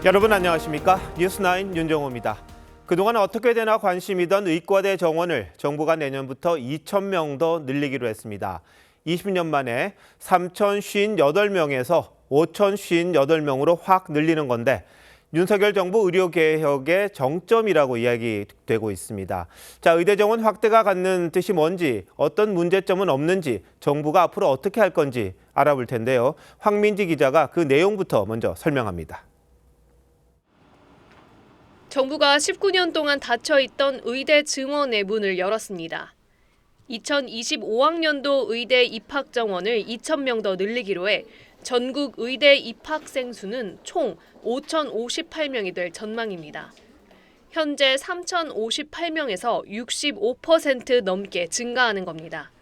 여러분 안녕하십니까? 뉴스9 윤정호입니다. 그동안 어떻게 되나 관심이던 의과대 정원을 정부가 내년부터 2,000명 더 늘리기로 했습니다. 20년 만에 3,058명에서 5,058명으로 확 늘리는 건데 윤석열 정부 의료개혁의 정점이라고 이야기되고 있습니다. 자, 의대 정원 확대가 갖는 뜻이 뭔지, 어떤 문제점은 없는지, 정부가 앞으로 어떻게 할 건지 알아볼 텐데요. 황민지 기자가 그 내용부터 먼저 설명합니다. 정부가 19년 동안 닫혀있던 의대 증원의 문을 열었습니다. 2025학년도 의대 입학 정원을 2,000명 더 늘리기로 해 전국 의대 입학생 수는 총 5,058명이 될 전망입니다. 현재 3,058명에서 65% 넘게 증가하는 겁니다.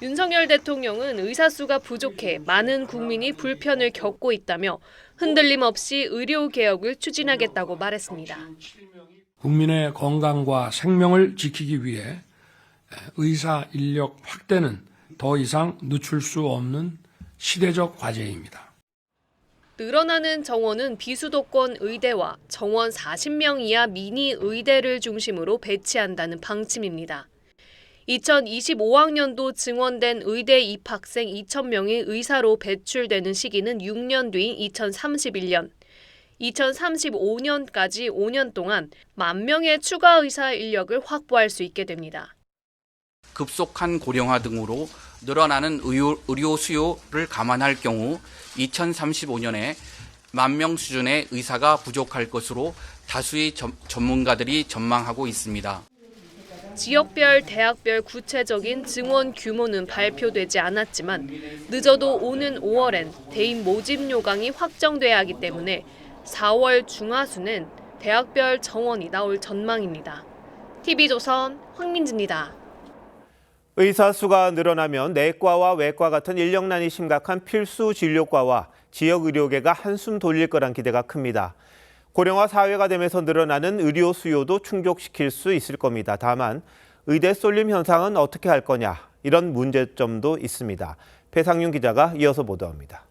윤석열 대통령은 의사 수가 부족해 많은 국민이 불편을 겪고 있다며 흔들림 없이 의료 개혁을 추진하겠다고 말했습니다. 국민의 건강과 생명을 지키기 위해 의사 인력 확대는 더 이상 늦출 수 없는 시대적 과제입니다. 늘어나는 정원은 비수도권 의대와 정원 40명 이하 미니 의대를 중심으로 배치한다는 방침입니다. 2025학년도 증원된 의대 입학생 2,000명이 의사로 배출되는 시기는 6년 뒤인 2031년. 2035년까지 5년 동안 10,000명의 추가 의사 인력을 확보할 수 있게 됩니다. 급속한 고령화 등으로 늘어나는 의료 수요를 감안할 경우 2035년에 10,000명 수준의 의사가 부족할 것으로 다수의 전문가들이 전망하고 있습니다. 지역별, 대학별 구체적인 증원 규모는 발표되지 않았지만 늦어도 오는 5월엔 대인 모집 요강이 확정돼야 하기 때문에 4월 중하순엔 대학별 정원이 나올 전망입니다. TV조선 황민지입니다. 의사 수가 늘어나면 내과와 외과 같은 인력난이 심각한 필수 진료과와 지역 의료계가 한숨 돌릴 거란 기대가 큽니다. 고령화 사회가 되면서 늘어나는 의료 수요도 충족시킬 수 있을 겁니다. 다만 의대 쏠림 현상은 어떻게 할 거냐, 이런 문제점도 있습니다. 배상윤 기자가 이어서 보도합니다.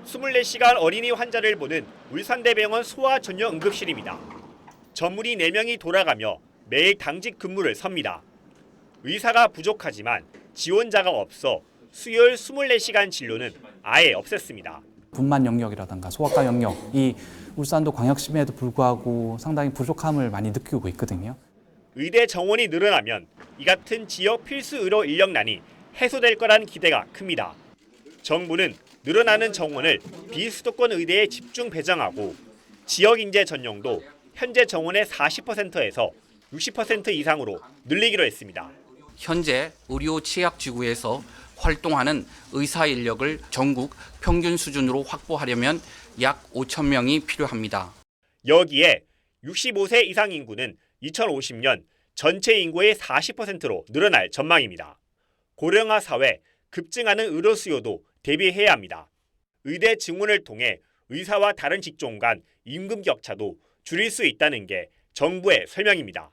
24시간 어린이 환자를 보는 울산대병원 소아 전용 응급실입니다. 전문의 4명이 돌아가며 매일 당직 근무를 섭니다. 의사가 부족하지만 지원자가 없어 수요일 24시간 진료는 아예 없앴습니다. 분만 영역이라든가 소아과 영역이 울산도 광역시임에도 불구하고 상당히 부족함을 많이 느끼고 있거든요. 의대 정원이 늘어나면 이 같은 지역 필수 의료 인력난이 해소될 거란 기대가 큽니다. 정부는 늘어나는 정원을 비수도권 의대에 집중 배정하고 지역 인재 전용도 현재 정원의 40%에서 60% 이상으로 늘리기로 했습니다. 현재 의료 취약지구에서 활동하는 의사 인력을 전국 평균 수준으로 확보하려면 약 5,000명이 필요합니다. 여기에 65세 이상 인구는 2050년 전체 인구의 40%로 늘어날 전망입니다. 고령화 사회, 급증하는 의료 수요도 대비해야 합니다. 의대 증원을 통해 의사와 다른 직종 간 임금 격차도 줄일 수 있다는 게 정부의 설명입니다.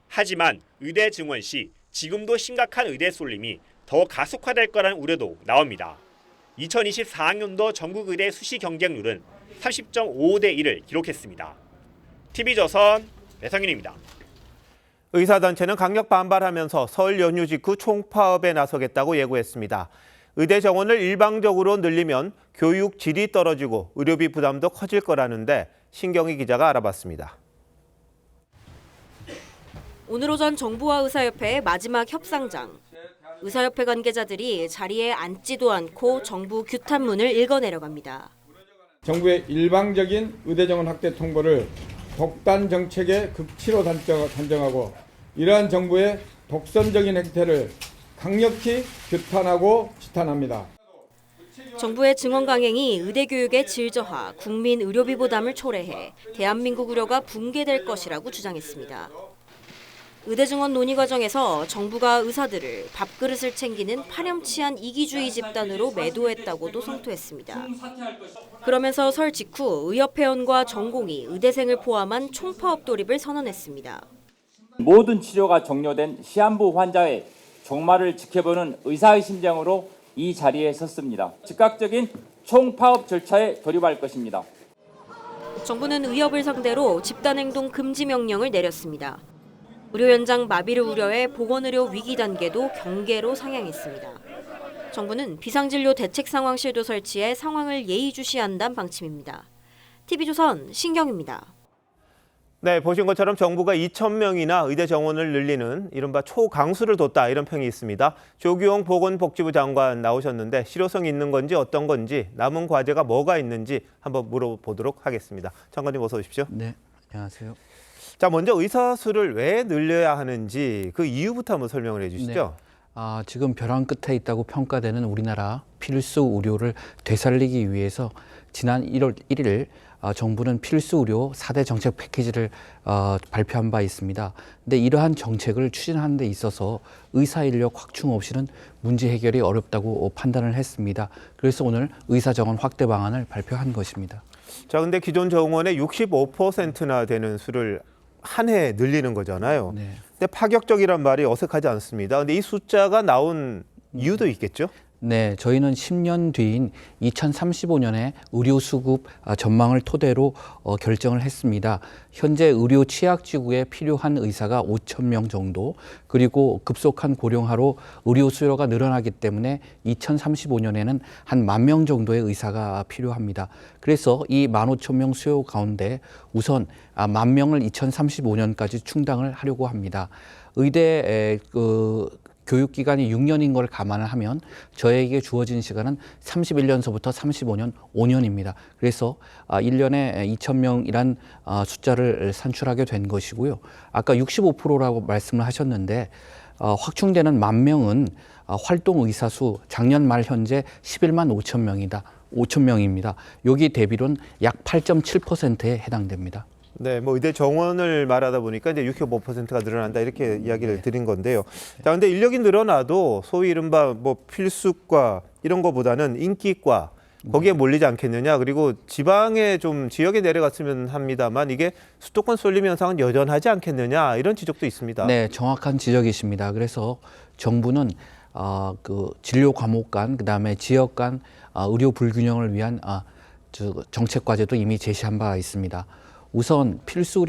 하지만 의대 증원 시 지금도 심각한 의대 쏠림이 더 가속화될 거라는 우려도 나옵니다. 2024학년도 전국 의대 수시 경쟁률은 30.55대 1을 기록했습니다. TV조선 배상윤입니다. 의사단체는 강력 반발하면서 설 연휴 직후 총파업에 나서겠다고 예고했습니다. 의대 정원을 일방적으로 늘리면 교육 질이 떨어지고 의료비 부담도 커질 거라는데 신경희 기자가 알아봤습니다. 오늘 오전 정부와 의사협회의 마지막 협상장. 의사협회 관계자들이 자리에 앉지도 않고 정부 규탄문을 읽어내려갑니다. 정부의 일방적인 의대 정원 확대 통보를 독단 정책의 극치로 단정하고 이러한 정부의 독선적인 행태를 강력히 규탄하고 지탄합니다. 정부의 증원 강행이 의대 교육의 질 저하, 국민 의료비 부담을 초래해 대한민국 의료가 붕괴될 것이라고 주장했습니다. 의대 증원 논의 과정에서 정부가 의사들을 밥그릇을 챙기는 파렴치한 이기주의 집단으로 매도했다고도 성토했습니다. 그러면서 설 직후 의협회원과 전공의, 의대생을 포함한 총파업 돌입을 선언했습니다. 모든 치료가 종료된 시한부 환자의 종말을 지켜보는 의사의 심정으로 이 자리에 섰습니다. 즉각적인 총파업 절차에 돌입할 것입니다. 정부는 의협을 상대로 집단행동 금지 명령을 내렸습니다. 의료 현장 마비를 우려해 보건의료 위기 단계도 경계로 상향했습니다. 정부는 비상진료 대책상황실도 설치해 상황을 예의주시한다는 방침입니다. TV조선 신경입니다. 네, 보신 것처럼 정부가 2,000명이나 의대 정원을 늘리는 이른바 초강수를 뒀다 이런 평이 있습니다. 조규용 보건복지부 장관 나오셨는데 실효성이 있는 건지 어떤 건지 남은 과제가 뭐가 있는지 한번 물어보도록 하겠습니다. 장관님 어서 오십시오. 네, 안녕하세요. 자, 먼저 의사 수를 왜 늘려야 하는지 그 이유부터 한번 설명을 해주시죠. 지금 벼랑 끝에 있다고 평가되는 우리나라 필수 의료를 되살리기 위해서 지난 1월 1일 정부는 필수 의료 4대 정책 패키지를 발표한 바 있습니다. 근데 이러한 정책을 추진하는 데 있어서 의사 인력 확충 없이는 문제 해결이 어렵다고 판단을 했습니다. 그래서 오늘 의사 정원 확대 방안을 발표한 것입니다. 자, 근데 기존 정원의 65%나 되는 수를 한 해 늘리는 거잖아요. 네. 근데 파격적이란 말이 어색하지 않습니다. 근데 이 숫자가 나온 이유도 있겠죠? 네, 저희는 10년 뒤인 2035년에 의료 수급 전망을 토대로 결정을 했습니다. 현재 의료 취약지구에 필요한 의사가 5,000명 정도, 그리고 급속한 고령화로 의료 수요가 늘어나기 때문에 2035년에는 한 10,000명 정도의 의사가 필요합니다. 그래서 이 15,000명 수요 가운데 우선 10,000명을 2035년까지 충당을 하려고 합니다. 의대 교육기간이 6년인 걸 감안을 하면 저에게 주어진 시간은 31년서부터 35년, 5년입니다. 그래서 1년에 2,000명이란 숫자를 산출하게 된 것이고요. 아까 65%라고 말씀을 하셨는데 확충되는 10,000명은 활동 의사 수 작년 말 현재 11만 5,000명입니다. 여기 대비로는 약 8.7%에 해당됩니다. 네, 뭐 의대 정원을 말하다 보니까 이제 65%가 늘어난다 이렇게 이야기를 드린 건데요. 자, 근데 인력이 늘어나도 소위 이른바 뭐 필수과 이런 거보다는 인기과 거기에 몰리지 않겠느냐. 그리고 지방에 좀 지역에 내려갔으면 합니다만 이게 수도권 쏠림 현상은 여전하지 않겠느냐 이런 지적도 있습니다. 네, 정확한 지적이십니다. 그래서 정부는 그 진료 과목 간, 그다음에 지역 간 의료 불균형을 위한 정책 과제도 이미 제시한 바 있습니다. 우선 필수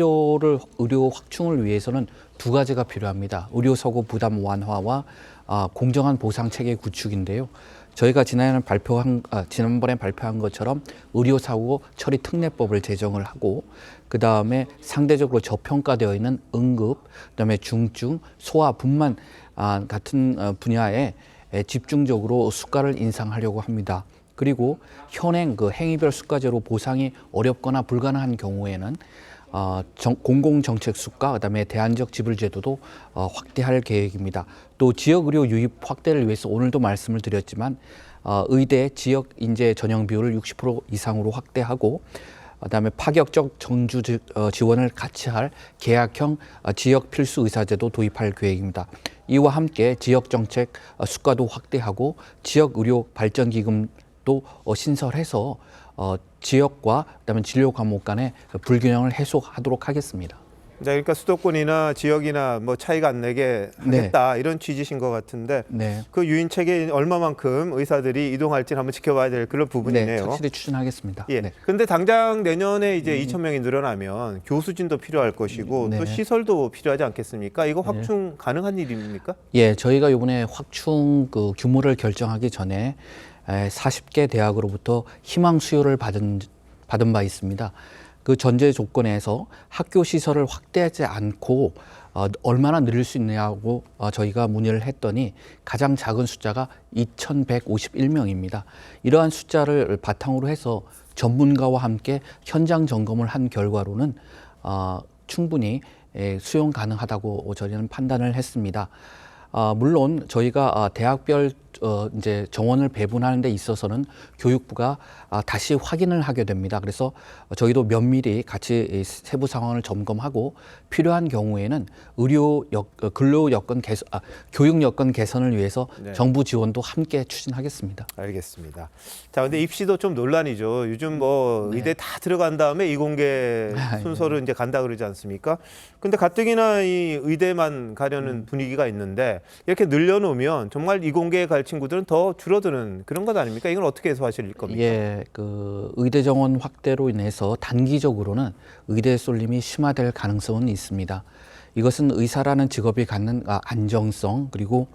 의료 확충을 위해서는 두 가지가 필요합니다. 의료 서고 부담 완화와 공정한 보상 체계 구축인데요. 저희가 지난번에 발표한 것처럼 의료 사고 처리 특례법을 제정을 하고, 그 다음에 상대적으로 저평가되어 있는 응급, 그다음에 중증, 소아, 분만 같은 분야에 집중적으로 수가를 인상하려고 합니다. 그리고 현행 행위별 수가제로 보상이 어렵거나 불가능한 경우에는 공공정책 수가, 그다음에 대안적 지불 제도도 확대할 계획입니다. 또 지역 의료 유입 확대를 위해서 오늘도 말씀을 드렸지만 의대 지역 인재 전형 비율을 60% 이상으로 확대하고, 그다음에 파격적 정주 지원을 같이 할 계약형 지역 필수 의사제도 도입할 계획입니다. 이와 함께 지역 정책 수가도 확대하고 지역 의료 발전 기금 또 신설해서 지역과 그다음에 진료 과목 간의 불균형을 해소하도록 하겠습니다. 자, 그러니까 수도권이나 지역이나 뭐 차이가 안 나게 하겠다 이런 취지신 것 같은데 그 유인 체계에 얼마만큼 의사들이 이동할지는 한번 지켜봐야 될 그런 부분이네요. 네, 확실히 추진하겠습니다. 예. 근데 당장 내년에 이제 2,000명이 늘어나면 교수진도 필요할 것이고 또 시설도 필요하지 않겠습니까? 이거 확충 가능한 일입니까? 예, 저희가 이번에 확충 규모를 결정하기 전에 40개 대학으로부터 희망 수요를 받은 바 있습니다. 그 전제 조건에서 학교 시설을 확대하지 않고 얼마나 늘릴 수 있느냐고 저희가 문의를 했더니 가장 작은 숫자가 2,151명입니다. 이러한 숫자를 바탕으로 해서 전문가와 함께 현장 점검을 한 결과로는 충분히 수용 가능하다고 저희는 판단을 했습니다. 물론 저희가 대학별 이제 정원을 배분하는 데 있어서는 교육부가 다시 확인을 하게 됩니다. 그래서 저희도 면밀히 같이 세부 상황을 점검하고 필요한 경우에는 근로 여건 개선, 교육 여건 개선을 위해서 정부 지원도 함께 추진하겠습니다. 알겠습니다. 자, 근데 입시도 좀 논란이죠. 요즘 뭐 의대 다 들어간 다음에 이공계 순서로 이제 간다 그러지 않습니까? 근데 가뜩이나 이 의대만 가려는 분위기가 있는데 이렇게 늘려놓으면 정말 이공계에 갈 친구들은 더 줄어드는 그런 것 아닙니까? 이건 어떻게 해소하실 겁니까? 예, 그 의대 정원 확대로 인해서 단기적으로는 의대 쏠림이 심화될 가능성은 있습니다. 이것은 의사라는 직업이 갖는 안정성 그리고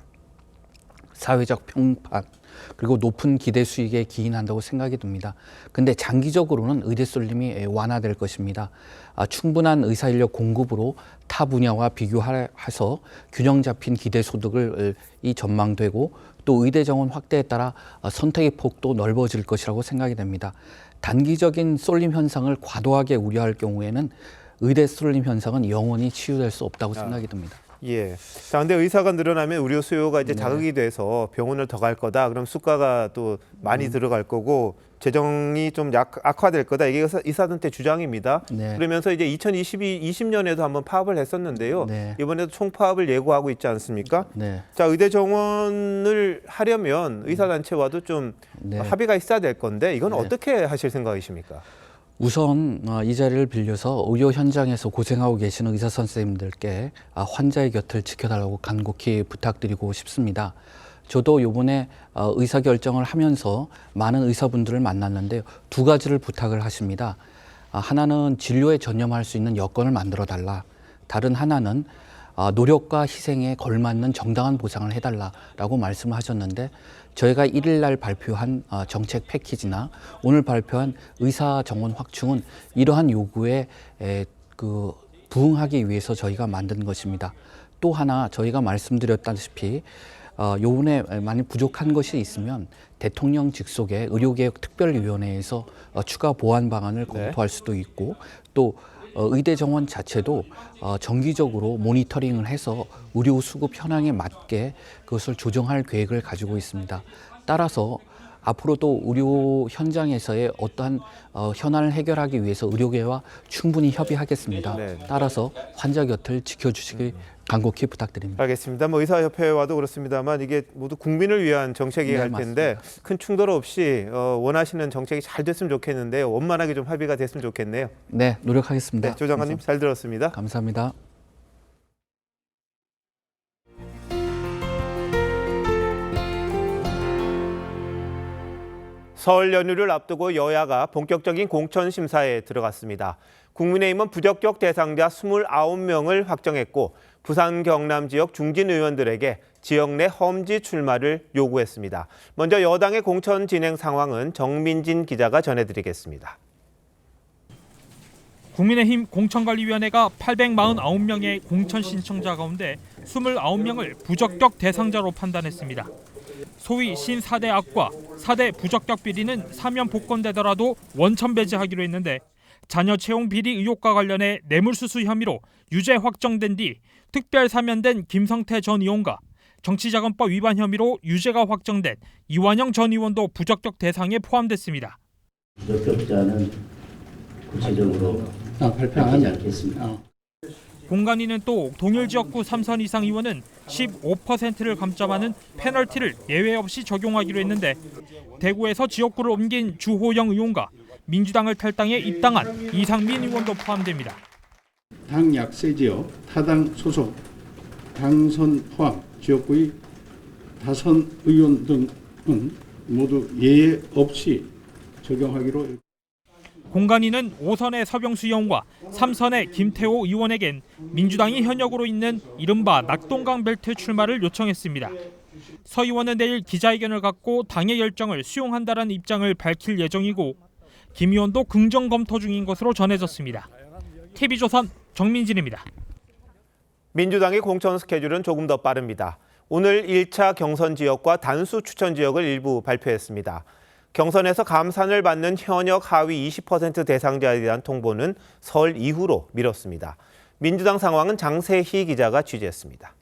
사회적 평판 그리고 높은 기대 수익에 기인한다고 생각이 듭니다. 근데 장기적으로는 의대 쏠림이 완화될 것입니다. 충분한 의사 인력 공급으로 타 분야와 비교해서 균형 잡힌 기대 소득을 전망되고 또 의대 정원 확대에 따라 선택의 폭도 넓어질 것이라고 생각이 됩니다. 단기적인 쏠림 현상을 과도하게 우려할 경우에는 의대 쏠림 현상은 영원히 치유될 수 없다고 생각이 듭니다. 예. 자, 근데 의사가 늘어나면 의료 수요가 이제 자극이 돼서 병원을 더 갈 거다. 그럼 수가가 또 많이 들어갈 거고 재정이 좀 악화될 거다. 이게 의사들한테 주장입니다. 네. 그러면서 이제 2020년에도 한번 파업을 했었는데요. 네. 이번에도 총파업을 예고하고 있지 않습니까? 네. 자, 의대 정원을 하려면 의사단체와도 좀 네. 합의가 있어야 될 건데 이건 네. 어떻게 하실 생각이십니까? 우선 이 자리를 빌려서 의료 현장에서 고생하고 계시는 의사 선생님들께 환자의 곁을 지켜달라고 간곡히 부탁드리고 싶습니다. 저도 이번에 의사결정을 하면서 많은 의사분들을 만났는데 두 가지를 부탁을 하십니다. 하나는 진료에 전념할 수 있는 여건을 만들어 달라. 다른 하나는 노력과 희생에 걸맞는 정당한 보상을 해달라라고 말씀을 하셨는데 저희가 1일 날 발표한 정책 패키지나 오늘 발표한 의사 정원 확충은 이러한 요구에 부응하기 위해서 저희가 만든 것입니다. 또 하나 저희가 말씀드렸다시피 요번에 많이 부족한 것이 있으면 대통령 직속의 의료개혁 특별위원회에서 추가 보완 방안을 검토할 수도 있고 또 의대 정원 자체도 정기적으로 모니터링을 해서 의료 수급 현황에 맞게 그것을 조정할 계획을 가지고 있습니다. 따라서 앞으로도 의료 현장에서의 어떠한 현안을 해결하기 위해서 의료계와 충분히 협의하겠습니다. 네. 따라서 환자 곁을 지켜주시기 간곡히 부탁드립니다. 알겠습니다. 뭐 의사협회와도 그렇습니다만 이게 모두 국민을 위한 정책이야 할 텐데 큰 충돌 없이 원하시는 정책이 잘 됐으면 좋겠는데 원만하게 좀 합의가 됐으면 좋겠네요. 네, 노력하겠습니다. 네, 조 장관님 잘 들었습니다. 감사합니다. 설 연휴를 앞두고 여야가 본격적인 공천 심사에 들어갔습니다. 국민의힘은 부적격 대상자 29명을 확정했고 부산 경남 지역 중진 의원들에게 지역 내 험지 출마를 요구했습니다. 먼저 여당의 공천 진행 상황은 정민진 기자가 전해드리겠습니다. 국민의힘 공천관리위원회가 849명의 공천 신청자 가운데 29명을 부적격 대상자로 판단했습니다. 소위 신사대 악과 4대 부적격 비리는 사면 복권되더라도 원천 배제하기로 했는데 자녀 채용 비리 의혹과 관련해 뇌물수수 혐의로 유죄 확정된 뒤 특별 사면된 김성태 전 의원과 정치자금법 위반 혐의로 유죄가 확정된 이완영 전 의원도 부적격 대상에 포함됐습니다. 부적격자는 구체적으로 발표하지 않겠습니다. 공관위는 또 동일 지역구 3선 이상 의원은 15%를 감점하는 페널티를 예외 없이 적용하기로 했는데 대구에서 지역구를 옮긴 주호영 의원과 민주당을 탈당해 입당한 이상민 의원도 포함됩니다. 당 약세 지역, 타당 소속, 당선 포함 지역구의 다선 의원 등은 모두 예외 없이 적용하기로. 공관위는 5선의 서병수 의원과 3선의 김태호 의원에겐 민주당이 현역으로 있는 이른바 낙동강 벨트 출마를 요청했습니다. 서 의원은 내일 기자회견을 갖고 당의 결정을 수용한다는 입장을 밝힐 예정이고 김 의원도 긍정 검토 중인 것으로 전해졌습니다. TV조선 정민진입니다. 민주당의 공천 스케줄은 조금 더 빠릅니다. 오늘 1차 경선 지역과 단수 추천 지역을 일부 발표했습니다. 경선에서 감산을 받는 현역 하위 20% 대상자에 대한 통보는 설 이후로 미뤘습니다. 민주당 상황은 장세희 기자가 취재했습니다.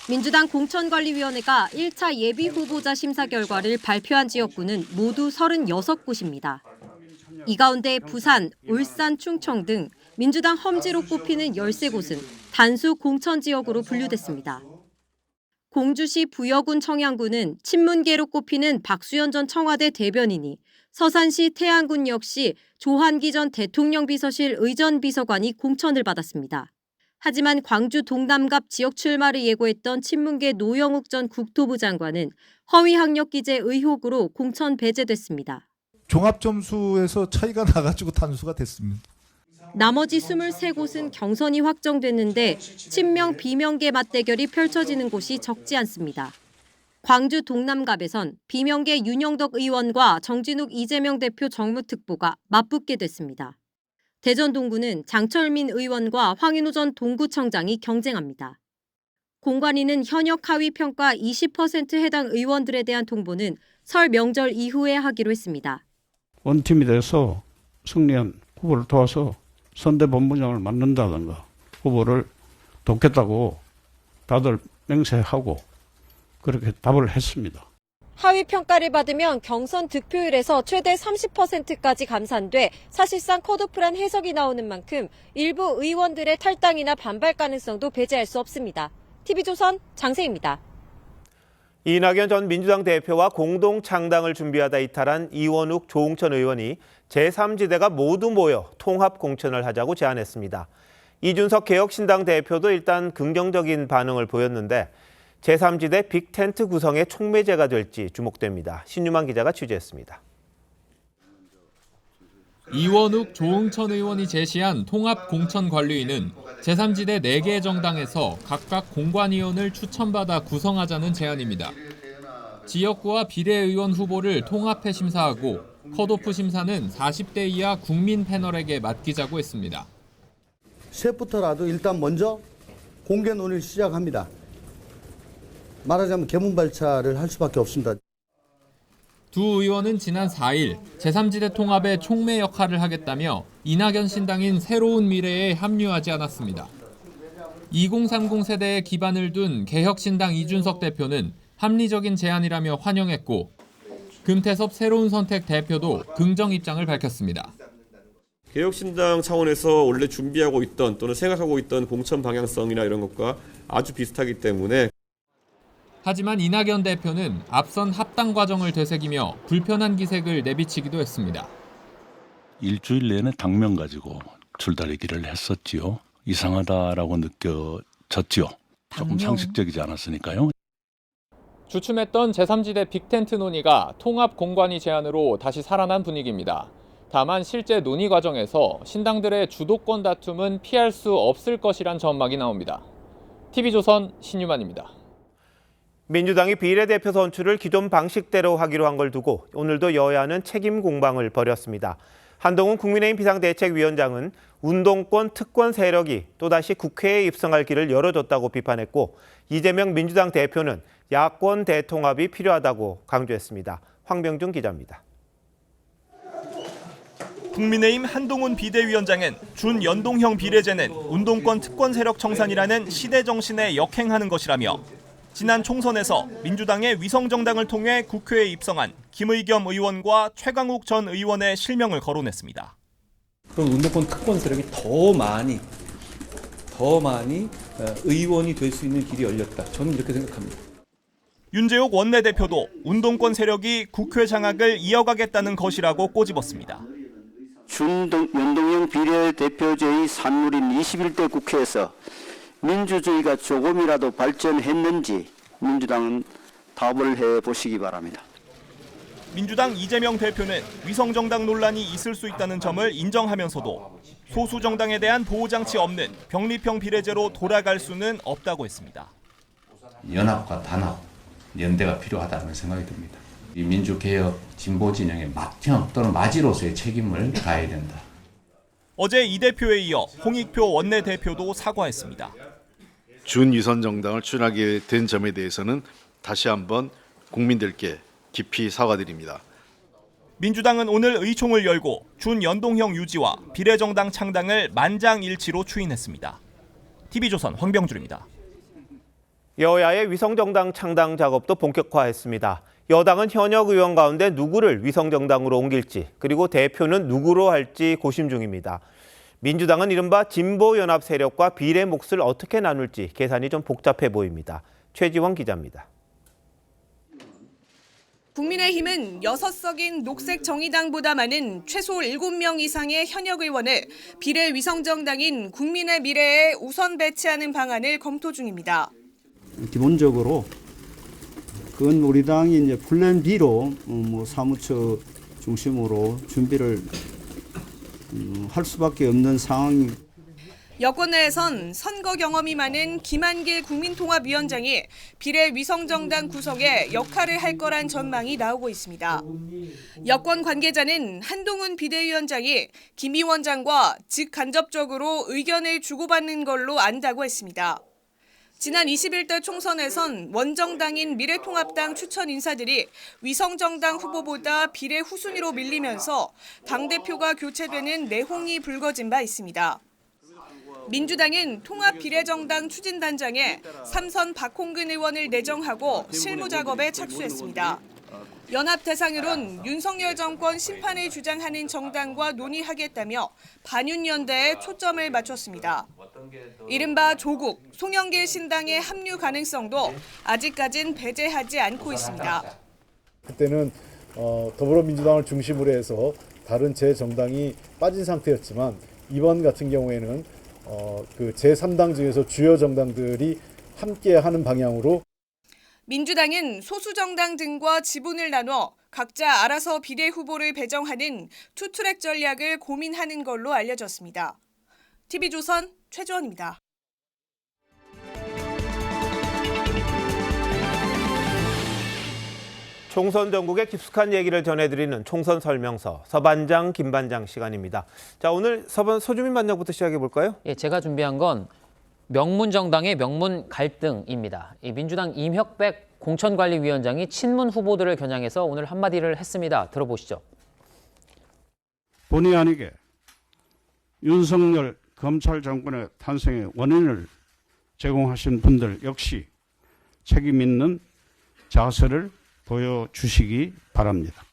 민주당 공천관리위원회가 1차 예비 후보자 심사 결과를 발표한 지역구는 모두 36곳입니다. 이 가운데 부산, 울산, 충청 등 민주당 험지로 꼽히는 13곳은 단수 공천 지역으로 분류됐습니다. 공주시 부여군 청양군은 친문계로 꼽히는 박수현 전 청와대 대변인이, 서산시 태안군 역시 조한기 전 대통령 비서실 의전 비서관이 공천을 받았습니다. 하지만 광주 동남갑 지역 출마를 예고했던 친문계 노영욱 전 국토부 장관은 허위 학력 기재 의혹으로 공천 배제됐습니다. 종합 점수에서 차이가 나가지고 탄수가 됐습니다. 나머지 23곳은 경선이 확정됐는데 친명 비명계 맞대결이 펼쳐지는 곳이 적지 않습니다. 광주 동남갑에선 비명계 윤영덕 의원과 정진욱 이재명 대표 정무특보가 맞붙게 됐습니다. 대전 동구는 장철민 의원과 황인우 전 동구청장이 경쟁합니다. 공관위는 현역 하위 평가 20% 해당 의원들에 대한 통보는 설 명절 이후에 하기로 했습니다. 원팀이 돼서 승리한 후보를 도와서 선대본부장을 맡는다든가 후보를 돕겠다고 다들 맹세하고 그렇게 답을 했습니다. 하위 평가를 받으면 경선 득표율에서 최대 30%까지 감산돼 사실상 컷오프란 해석이 나오는 만큼 일부 의원들의 탈당이나 반발 가능성도 배제할 수 없습니다. TV조선 장세입니다. 이낙연 전 민주당 대표와 공동 창당을 준비하다 이탈한 이원욱 조응천 의원이 제3지대가 모두 모여 통합 공천을 하자고 제안했습니다. 이준석 개혁신당 대표도 일단 긍정적인 반응을 보였는데 제3지대 빅텐트 구성의 촉매제가 될지 주목됩니다. 신유만 기자가 취재했습니다. 이원욱, 조응천 의원이 제시한 통합공천관리위는 제3지대 4개 정당에서 각각 공관위원을 추천받아 구성하자는 제안입니다. 지역구와 비례의원 후보를 통합해 심사하고 컷오프 심사는 40대 이하 국민 패널에게 맡기자고 했습니다. 셋부터라도 일단 먼저 공개 논의를 시작합니다. 말하자면 개문발차를 할 수밖에 없습니다. 두 의원은 지난 4일 제3지대 통합의 촉매 역할을 하겠다며 이낙연 신당인 새로운 미래에 합류하지 않았습니다. 2030 세대에 기반을 둔 개혁신당 이준석 대표는 합리적인 제안이라며 환영했고 금태섭 새로운 선택 대표도 긍정 입장을 밝혔습니다. 개혁신당 차원에서 원래 준비하고 있던 또는 생각하고 있던 공천 방향성이나 이런 것과 아주 비슷하기 때문에 하지만 이낙연 대표는 앞선 합당 과정을 되새기며 불편한 기색을 내비치기도 했습니다. 일주일 내내 당면 가지고 줄다리기를 했었지요. 이상하다라고 느껴졌지요. 조금 상식적이지 않았으니까요. 주춤했던 제3지대 빅텐트 논의가 통합 공관위 제안으로 다시 살아난 분위기입니다. 다만 실제 논의 과정에서 신당들의 주도권 다툼은 피할 수 없을 것이란 전망이 나옵니다. TV조선 신유만입니다. 민주당이 비례대표 선출을 기존 방식대로 하기로 한 걸 두고 오늘도 여야는 책임 공방을 벌였습니다. 한동훈 국민의힘 비상대책위원장은 운동권 특권 세력이 또다시 국회에 입성할 길을 열어줬다고 비판했고 이재명 민주당 대표는 야권 대통합이 필요하다고 강조했습니다. 황병준 기자입니다. 국민의힘 한동훈 비대위원장은 준연동형 비례제는 운동권 특권 세력 청산이라는 시대 정신에 역행하는 것이라며 지난 총선에서 민주당의 위성정당을 통해 국회에 입성한 김의겸 의원과 최강욱 전 의원의 실명을 거론했습니다. 그럼 운동권 특권 세력이 더 많이 의원이 될 수 있는 길이 열렸다. 저는 이렇게 생각합니다. 윤재옥 원내대표도 운동권 세력이 국회 장악을 이어가겠다는 것이라고 꼬집었습니다. 준연동형 비례대표제의 산물인 21대 국회에서 민주주의가 조금이라도 발전했는지 민주당은 답을 해보시기 바랍니다. 민주당 이재명 대표는 위성정당 논란이 있을 수 있다는 점을 인정하면서도 소수 정당에 대한 보호장치 없는 병립형 비례제로 돌아갈 수는 없다고 했습니다. 연합과 단합, 연대가 필요하다는 생각이 듭니다. 이 민주개혁 진보 진영의 맏형 또는 마지로서의 책임을 다해야 된다. 어제 이 대표에 이어 홍익표 원내대표도 사과했습니다. 준위선 정당을 추진하게 된 점에 대해서는 다시 한번 국민들께 깊이 사과드립니다. 민주당은 오늘 의총을 열고 준연동형 유지와 비례정당 창당을 만장일치로 추인했습니다. TV조선 황병준입니다. 여야의 위성정당 창당 작업도 본격화했습니다. 여당은 현역 의원 가운데 누구를 위성정당으로 옮길지 그리고 대표는 누구로 할지 고심 중입니다. 민주당은 이른바 진보연합 세력과 비례 몫을 어떻게 나눌지 계산이 좀 복잡해 보입니다. 최지원 기자입니다. 국민의힘은 6석인 녹색정의당보다 많은 최소 7명 이상의 현역 의원을 비례위성정당인 국민의 미래에 우선 배치하는 방안을 검토 중입니다. 기본적으로 그건 우리 당이 이제 플랜 B로 사무처 중심으로 준비를 할 수밖에 없는 상황이. 여권 내에선 선거 경험이 많은 김한길 국민통합위원장이 비례위성정당 구성에 역할을 할 거란 전망이 나오고 있습니다. 여권 관계자는 한동훈 비대위원장이 김 위원장과 직간접적으로 의견을 주고받는 걸로 안다고 했습니다. 지난 21대 총선에선 원정당인 미래통합당 추천 인사들이 위성정당 후보보다 비례 후순위로 밀리면서 당대표가 교체되는 내홍이 불거진 바 있습니다. 민주당은 통합비례정당 추진단장에 3선 박홍근 의원을 내정하고 실무 작업에 착수했습니다. 연합 대상으론 윤석열 정권 심판을 주장하는 정당과 논의하겠다며 반윤연대에 초점을 맞췄습니다. 이른바 조국, 송영길 신당의 합류 가능성도 아직까진 배제하지 않고 있습니다. 그때는 더불어민주당을 중심으로 해서 다른 제 정당이 빠진 상태였지만 이번 같은 경우에는 그 제3당 중에서 주요 정당들이 함께하는 방향으로. 민주당은 소수 정당 등과 지분을 나눠 각자 알아서 비례 후보를 배정하는 투트랙 전략을 고민하는 걸로 알려졌습니다. TV조선 최주원입니다. 총선 전국의 깊숙한 얘기를 전해드리는 총선 설명서 서반장 김반장 시간입니다. 자, 오늘 소주민 반장부터 시작해 볼까요? 예, 제가 준비한 건 명문 정당의 명문 갈등입니다. 이 민주당 임혁백 공천관리위원장이 친문 후보들을 겨냥해서 오늘 한마디를 했습니다. 들어보시죠. 본의 아니게 윤석열 검찰 정권의 탄생의 원인을 제공하신 분들 역시 책임 있는 자세를 보여주시기 바랍니다.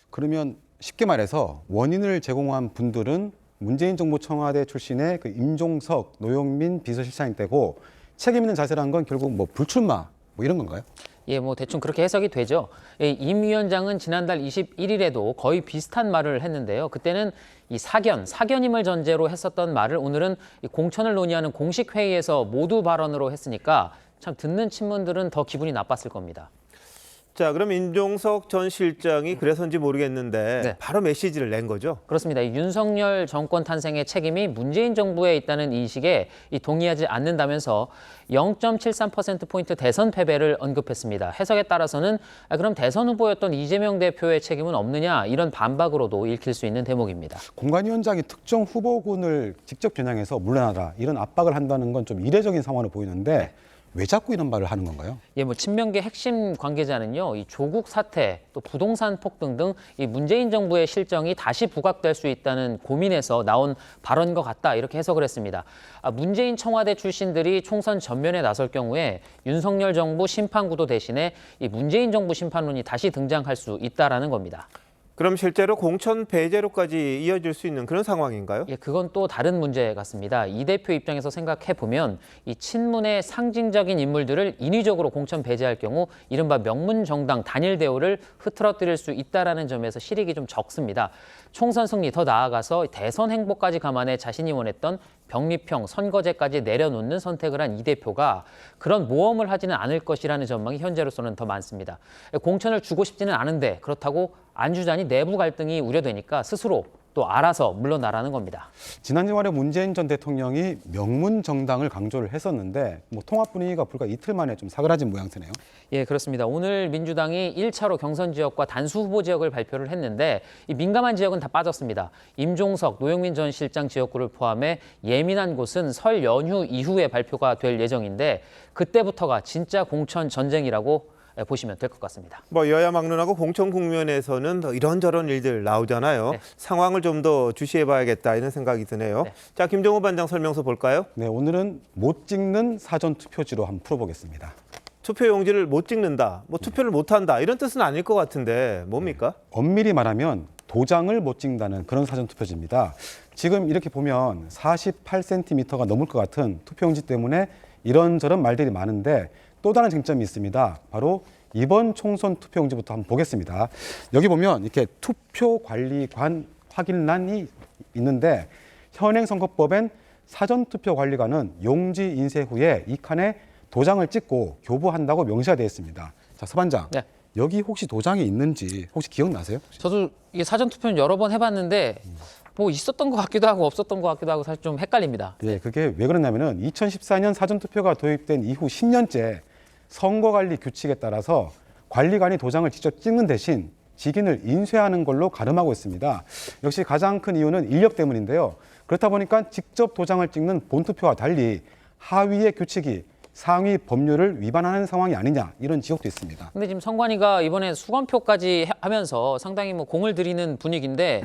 그러면 쉽게 말해서 원인을 제공한 분들은 문재인 정부 청와대 출신의 그 임종석, 노영민 비서실장일 때고 책임 있는 자세란 건 결국 불출마 이런 건가요? 예, 대충 그렇게 해석이 되죠. 예, 임 위원장은 지난달 21일에도 거의 비슷한 말을 했는데요. 그때는 이 사견임을 전제로 했었던 말을 오늘은 이 공천을 논의하는 공식 회의에서 모두 발언으로 했으니까 참 듣는 친문들은 더 기분이 나빴을 겁니다. 자, 그럼 임종석 전 실장이 그래서인지 모르겠는데 네. 바로 메시지를 낸 거죠? 그렇습니다. 이 윤석열 정권 탄생의 책임이 문재인 정부에 있다는 인식에 동의하지 않는다면서 0.73%포인트 대선 패배를 언급했습니다. 해석에 따라서는 그럼 대선 후보였던 이재명 대표의 책임은 없느냐 이런 반박으로도 읽힐 수 있는 대목입니다. 공관위원장이 특정 후보군을 직접 겨냥해서 물러나라 이런 압박을 한다는 건 좀 이례적인 상황으로 보이는데 왜 자꾸 이런 말을 하는 건가요? 예, 친명계 핵심 관계자는요, 이 조국 사태, 또 부동산 폭등 등 이 문재인 정부의 실정이 다시 부각될 수 있다는 고민에서 나온 발언인 것 같다 이렇게 해석을 했습니다. 문재인 청와대 출신들이 총선 전면에 나설 경우에 윤석열 정부 심판구도 대신에 이 문재인 정부 심판론이 다시 등장할 수 있다라는 겁니다. 그럼 실제로 공천 배제로까지 이어질 수 있는 그런 상황인가요? 예, 그건 또 다른 문제 같습니다. 이 대표 입장에서 생각해 보면 이 친문의 상징적인 인물들을 인위적으로 공천 배제할 경우 이른바 명문 정당 단일 대우를 흐트러뜨릴 수 있다라는 점에서 실익이 좀 적습니다. 총선 승리 더 나아가서 대선 행보까지 감안해 자신이 원했던 병립형 선거제까지 내려놓는 선택을 한 이 대표가 그런 모험을 하지는 않을 것이라는 전망이 현재로서는 더 많습니다. 공천을 주고 싶지는 않은데 그렇다고 안 주자니 내부 갈등이 우려되니까 스스로 또 알아서 물러나라는 겁니다. 지난 주말에 문재인 전 대통령이 명문 정당을 강조를 했었는데 통합 분위기가 불과 이틀 만에 좀 사그라진 모양새네요. 예, 그렇습니다. 오늘 민주당이 1차로 경선 지역과 단수 후보 지역을 발표를 했는데 이 민감한 지역은 다 빠졌습니다. 임종석, 노영민 전 실장 지역구를 포함해 예민한 곳은 설 연휴 이후에 발표가 될 예정인데 그때부터가 진짜 공천 전쟁이라고 보시면 될 것 같습니다. 여야 막론하고 공천 국면에서는 이런저런 일들 나오잖아요. 네. 상황을 좀 더 주시해봐야겠다 이런 생각이 드네요. 네. 자, 김종호 반장 설명서 볼까요? 네, 오늘은 못 찍는 사전 투표지로 한번 풀어보겠습니다. 투표용지를 못 찍는다, 투표를 못한다 이런 뜻은 아닐 것 같은데 뭡니까? 엄밀히 말하면 도장을 못 찍는다는 그런 사전 투표지입니다. 지금 이렇게 보면 48cm가 넘을 것 같은 투표용지 때문에 이런저런 말들이 많은데 또 다른 쟁점이 있습니다. 바로 이번 총선 투표용지부터 한번 보겠습니다. 여기 보면 이렇게 투표관리관 확인란이 있는데 현행선거법엔 사전투표관리관은 용지 인쇄 후에 이 칸에 도장을 찍고 교부한다고 명시가 되어 있습니다. 자, 서반장. 네. 여기 혹시 도장이 있는지 혹시 기억나세요? 저도 이게 사전 투표는 여러 번 해봤는데 뭐 있었던 것 같기도 하고 없었던 것 같기도 하고 사실 좀 헷갈립니다. 예, 그게 왜 그러냐면은 2014년 사전투표가 도입된 이후 10년째 선거관리 규칙에 따라서 관리관이 도장을 직접 찍는 대신 직인을 인쇄하는 걸로 가름하고 있습니다. 역시 가장 큰 이유는 인력 때문인데요. 그렇다 보니까 직접 도장을 찍는 본투표와 달리 하위의 규칙이 상위 법률을 위반하는 상황이 아니냐 이런 지적도 있습니다. 근데 지금 선관위가 이번에 수검표까지 하면서 상당히 뭐 공을 들이는 분위기인데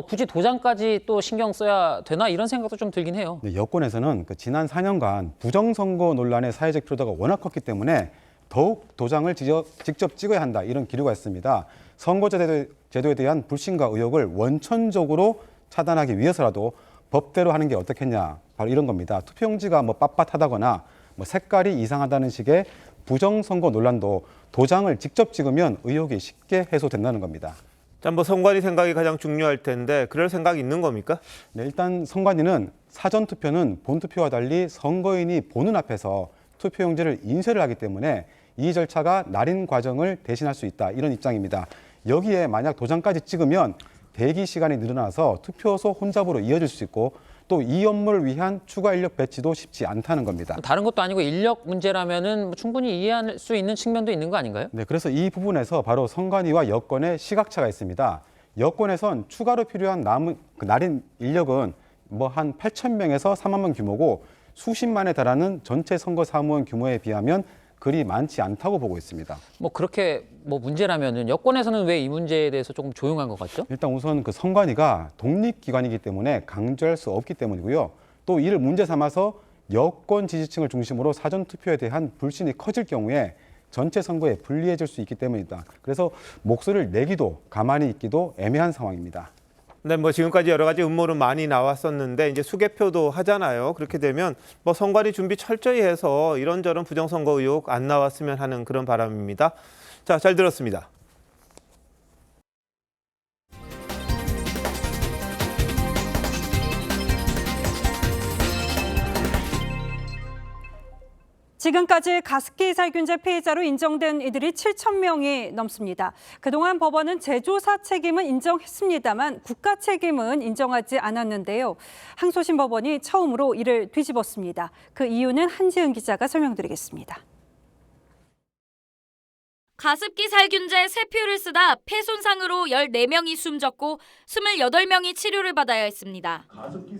굳이 도장까지 또 신경 써야 되나 이런 생각도 좀 들긴 해요. 네, 여권에서는 그 지난 4년간 부정선거 논란의 사회적 피로도가 워낙 컸기 때문에 더욱 도장을 직접 찍어야 한다 이런 기류가 있습니다. 선거제도에 대한 불신과 의혹을 원천적으로 차단하기 위해서라도 법대로 하는 게 어떻겠냐 바로 이런 겁니다. 투표용지가 뭐 빳빳하다거나 뭐 색깔이 이상하다는 식의 부정선거 논란도 도장을 직접 찍으면 의혹이 쉽게 해소된다는 겁니다. 자, 뭐 선관위 생각이 가장 중요할 텐데 그럴 생각이 있는 겁니까? 네, 일단 선관위는 사전투표는 본투표와 달리 선거인이 보는 앞에서 투표용지를 인쇄를 하기 때문에 이 절차가 날인 과정을 대신할 수 있다 이런 입장입니다. 여기에 만약 도장까지 찍으면 대기 시간이 늘어나서 투표소 혼잡으로 이어질 수 있고 또 이 업무를 위한 추가 인력 배치도 쉽지 않다는 겁니다. 다른 것도 아니고 인력 문제라면은 충분히 이해할 수 있는 측면도 있는 거 아닌가요? 네, 그래서 이 부분에서 바로 선관위와 여권의 시각차가 있습니다. 여권에선 추가로 필요한 남은 날인 인력은 뭐 한 8,000명에서 3만 명 규모고 수십만에 달하는 전체 선거 사무원 규모에 비하면 그리 많지 않다고 보고 있습니다. 뭐 그렇게 뭐 문제라면은 여권에서는 왜 이 문제에 대해서 조금 조용한 것 같죠? 일단 우선 그 선관위가 독립기관이기 때문에 강조할 수 없기 때문이고요. 또 이를 문제 삼아서 여권 지지층을 중심으로 사전투표에 대한 불신이 커질 경우에 전체 선거에 불리해질 수 있기 때문이다. 그래서 목소리를 내기도 가만히 있기도 애매한 상황입니다. 네, 뭐 지금까지 여러 가지 음모는 많이 나왔었는데 이제 수개표도 하잖아요. 그렇게 되면 뭐 선관위 준비 철저히 해서 이런저런 부정선거 의혹 안 나왔으면 하는 그런 바람입니다. 자, 잘 들었습니다. 지금까지 가습기 살균제 피해자로 인정된 이들이 7,000명이 넘습니다. 그동안 법원은 제조사 책임은 인정했습니다만 국가 책임은 인정하지 않았는데요. 항소심 법원이 처음으로 이를 뒤집었습니다. 그 이유는 한지은 기자가 설명드리겠습니다. 가습기 살균제 3표를 쓰다 폐 손상으로 14명이 숨졌고 28명이 치료를 받아야 했습니다.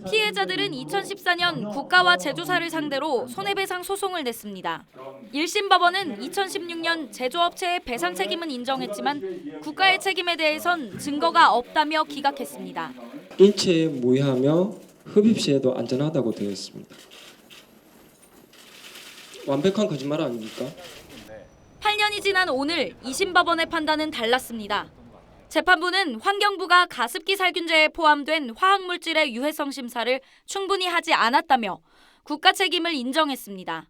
피해자들은 2014년 국가와 제조사를 상대로 손해배상 소송을 냈습니다. 1심 법원은 2016년 제조업체의 배상 책임은 인정했지만 국가의 책임에 대해선 증거가 없다며 기각했습니다. 인체에 무해하며 흡입 시에도 안전하다고 되어 있습니다. 완벽한 거짓말 아닙니까? 8년이 지난 오늘 2심 법원의 판단은 달랐습니다. 재판부는 환경부가 가습기 살균제에 포함된 화학물질의 유해성 심사를 충분히 하지 않았다며 국가 책임을 인정했습니다.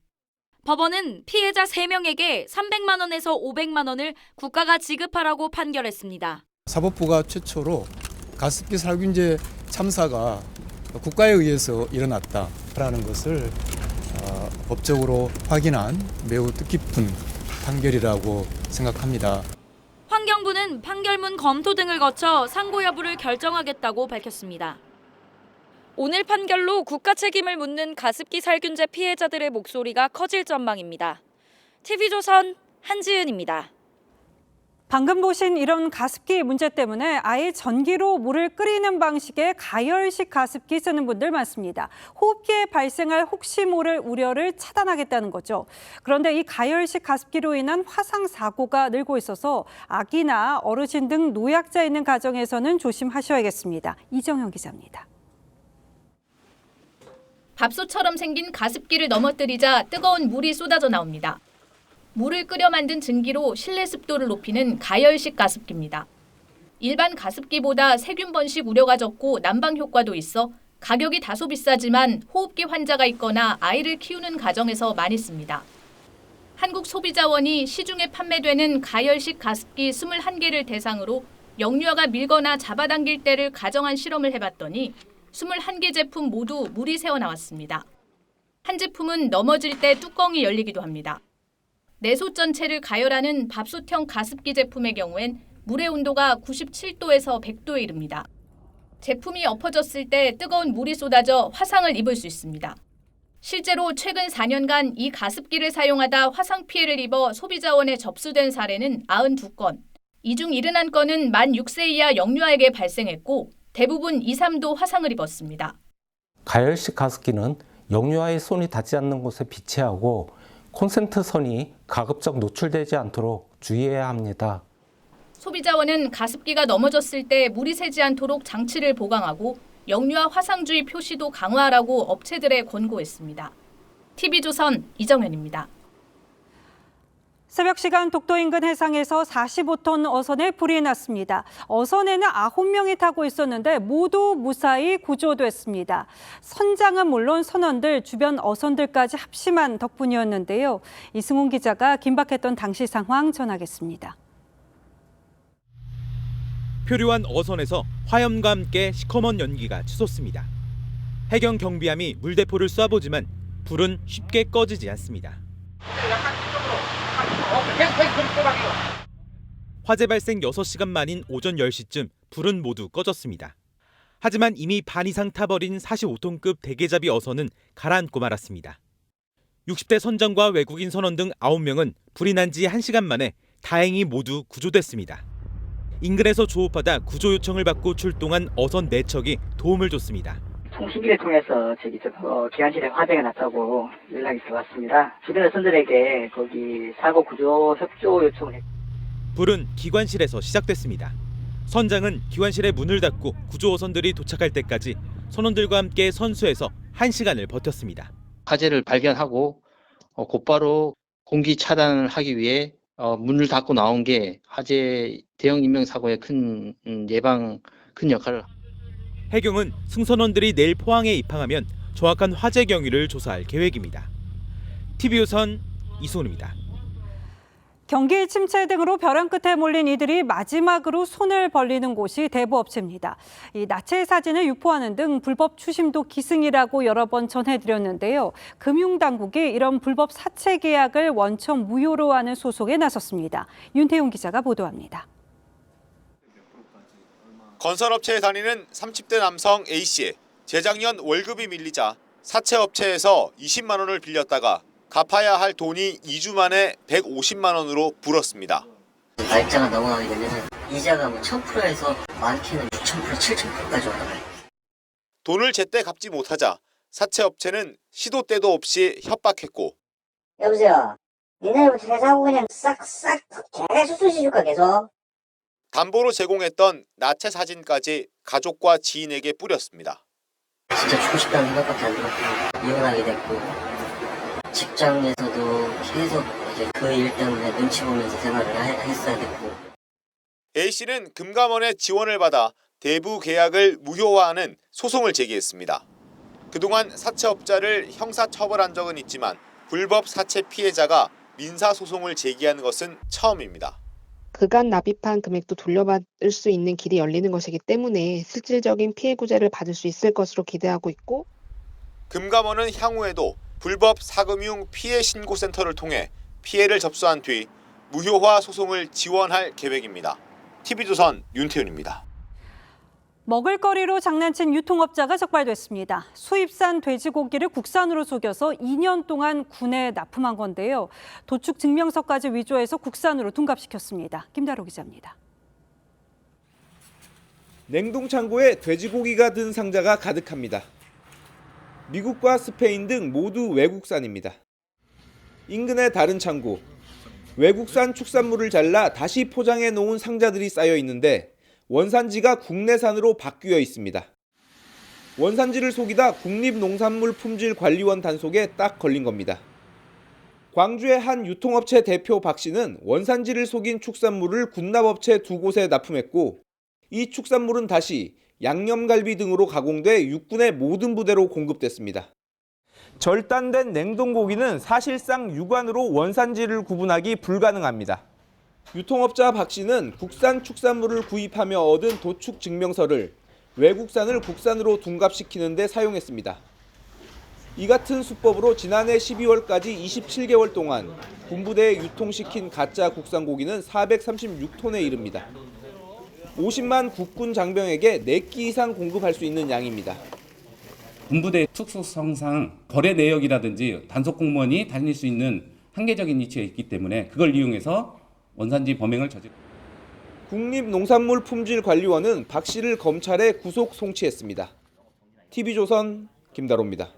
법원은 피해자 3명에게 300만 원에서 500만 원을 국가가 지급하라고 판결했습니다. 사법부가 최초로 가습기 살균제 참사가 국가에 의해서 일어났다라는 것을 법적으로 확인한 매우 뜻깊은 판결이라고 생각합니다. 환경부는 판결문 검토 등을 거쳐 상고 여부를 결정하겠다고 밝혔습니다. 오늘 판결로 국가 책임을 묻는 가습기 살균제 피해자들의 목소리가 커질 전망입니다. TV조선 한지은입니다. 방금 보신 이런 가습기 문제 때문에 아예 전기로 물을 끓이는 방식의 가열식 가습기 쓰는 분들 많습니다. 호흡기에 발생할 혹시 모를 우려를 차단하겠다는 거죠. 그런데 이 가열식 가습기로 인한 화상 사고가 늘고 있어서 아기나 어르신 등 노약자 있는 가정에서는 조심하셔야겠습니다. 이정현 기자입니다. 밥솥처럼 생긴 가습기를 넘어뜨리자 뜨거운 물이 쏟아져 나옵니다. 물을 끓여 만든 증기로 실내 습도를 높이는 가열식 가습기입니다. 일반 가습기보다 세균 번식 우려가 적고 난방 효과도 있어 가격이 다소 비싸지만 호흡기 환자가 있거나 아이를 키우는 가정에서 많이 씁니다. 한국소비자원이 시중에 판매되는 가열식 가습기 21개를 대상으로 영유아가 밀거나 잡아당길 때를 가정한 실험을 해봤더니 21개 제품 모두 물이 새어나왔습니다. 한 제품은 넘어질 때 뚜껑이 열리기도 합니다. 내솥 전체를 가열하는 밥솥형 가습기 제품의 경우엔 물의 온도가 97도에서 100도에 이릅니다. 제품이 엎어졌을 때 뜨거운 물이 쏟아져 화상을 입을 수 있습니다. 실제로 최근 4년간 이 가습기를 사용하다 화상 피해를 입어 소비자원에 접수된 사례는 92건. 이 중 71건은 만 6세 이하 영유아에게 발생했고 대부분 2, 3도 화상을 입었습니다. 가열식 가습기는 영유아의 손이 닿지 않는 곳에 비치하고 콘센트 선이 가급적 노출되지 않도록 주의해야 합니다. 소비자원은 가습기가 넘어졌을 때 물이 새지 않도록 장치를 보강하고 영유아 화상주의 표시도 강화하라고 업체들에 권고했습니다. TV조선 이정현입니다. 새벽 시간 독도 인근 해상에서 45톤 어선에 불이 났습니다. 어선에는 9명이 타고 있었는데 모두 무사히 구조됐습니다. 선장은 물론 선원들, 주변 어선들까지 합심한 덕분이었는데요. 이승훈 기자가 긴박했던 당시 상황 전하겠습니다. 표류한 어선에서 화염과 함께 시커먼 연기가 치솟습니다. 해경 경비함이 물대포를 쏴보지만 불은 쉽게 꺼지지 않습니다. 화재 발생 6시간 만인 오전 10시쯤 불은 모두 꺼졌습니다. 하지만 이미 반 이상 타버린 45톤급 대게잡이 어선은 가라앉고 말았습니다. 60대 선장과 외국인 선원 등 9명은 불이 난 지 1시간 만에 다행히 모두 구조됐습니다. 인근에서 조업하다 구조 요청을 받고 출동한 어선 4척이 도움을 줬습니다. 통신기를 통해서 기관실에 화재가 났다고 연락이 들어왔습니다. 주변 어선들에게 거기 사고 구조 협조 요청을 했습니다. 불은 기관실에서 시작됐습니다. 선장은 기관실의 문을 닫고 구조 어선들이 도착할 때까지 선원들과 함께 선수해서 1시간을 버텼습니다. 화재를 발견하고 곧바로 공기 차단을 하기 위해 문을 닫고 나온 게 화재 대형 인명 사고의 큰 역할을. 해경은 승선원들이 내일 포항에 입항하면 정확한 화재 경위를 조사할 계획입니다. TV조선 이승훈입니다. 경기 침체 등으로 벼랑 끝에 몰린 이들이 마지막으로 손을 벌리는 곳이 대부업체입니다. 이 나체 사진을 유포하는 등 불법 추심도 기승이라고 여러 번 전해드렸는데요. 금융당국이 이런 불법 사채 계약을 원천 무효로 하는 소송에 나섰습니다. 윤태용 기자가 보도합니다. 건설업체에 다니는 30대 남성 A씨. 재작년 월급이 밀리자 사채업체에서 20만 원을 빌렸다가 갚아야 할 돈이 2주 만에 150만 원으로 불었습니다. 날짜가 넘어가게 되면 이자가 1000%에서 많게는 6000%, 7000%까지 올라가요. 돈을 제때 갚지 못하자 사채업체는 시도 때도 없이 협박했고 여보세요. 니네부터 회사하고 그냥 싹 개가 수수시 줄까 계속. 담보로 제공했던 나체 사진까지 가족과 지인에게 뿌렸습니다. 진짜 죽고 싶다는 생각밖에 안 들었고 이혼하게 됐고 직장에서도 계속 이제 그 일 때문에 눈치 보면서 생활을 했어야 됐고. A씨는 금감원의 지원을 받아 대부 계약을 무효화하는 소송을 제기했습니다. 그동안 사채업자를 형사처벌한 적은 있지만 불법 사채 피해자가 민사소송을 제기하는 것은 처음입니다. 그간 납입한 금액도 돌려받을 수 있는 길이 열리는 것이기 때문에 실질적인 피해 구제를 받을 수 있을 것으로 기대하고 있고 금감원은 향후에도 불법 사금융 피해 신고센터를 통해 피해를 접수한 뒤 무효화 소송을 지원할 계획입니다. TV조선 윤태윤입니다. 먹을거리로 장난친 유통업자가 적발됐습니다. 수입산 돼지고기를 국산으로 속여서 2년 동안 군에 납품한 건데요. 도축 증명서까지 위조해서 국산으로 둔갑시켰습니다. 김다로 기자입니다. 냉동창고에 돼지고기가 든 상자가 가득합니다. 미국과 스페인 등 모두 외국산입니다. 인근의 다른 창고, 외국산 축산물을 잘라 다시 포장해 놓은 상자들이 쌓여 있는데 원산지가 국내산으로 바뀌어 있습니다. 원산지를 속이다 국립농산물품질관리원 단속에 딱 걸린 겁니다. 광주의 한 유통업체 대표 박 씨는 원산지를 속인 축산물을 군납업체 2곳에 납품했고 이 축산물은 다시 양념갈비 등으로 가공돼 육군의 모든 부대로 공급됐습니다. 절단된 냉동고기는 사실상 육안으로 원산지를 구분하기 불가능합니다. 유통업자 박 씨는 국산 축산물을 구입하며 얻은 도축 증명서를 외국산을 국산으로 둔갑시키는 데 사용했습니다. 이 같은 수법으로 지난해 12월까지 27개월 동안 군부대에 유통시킨 가짜 국산 고기는 436톤에 이릅니다. 50만 국군 장병에게 4끼 이상 공급할 수 있는 양입니다. 군부대 특수성상 거래 내역이라든지 단속 공무원이 다닐 수 있는 한계적인 위치에 있기 때문에 그걸 이용해서 원산지 범행을 저질렀습니다. 국립농산물품질관리원은 박 씨를 검찰에 구속 송치했습니다. TV조선 김다로입니다.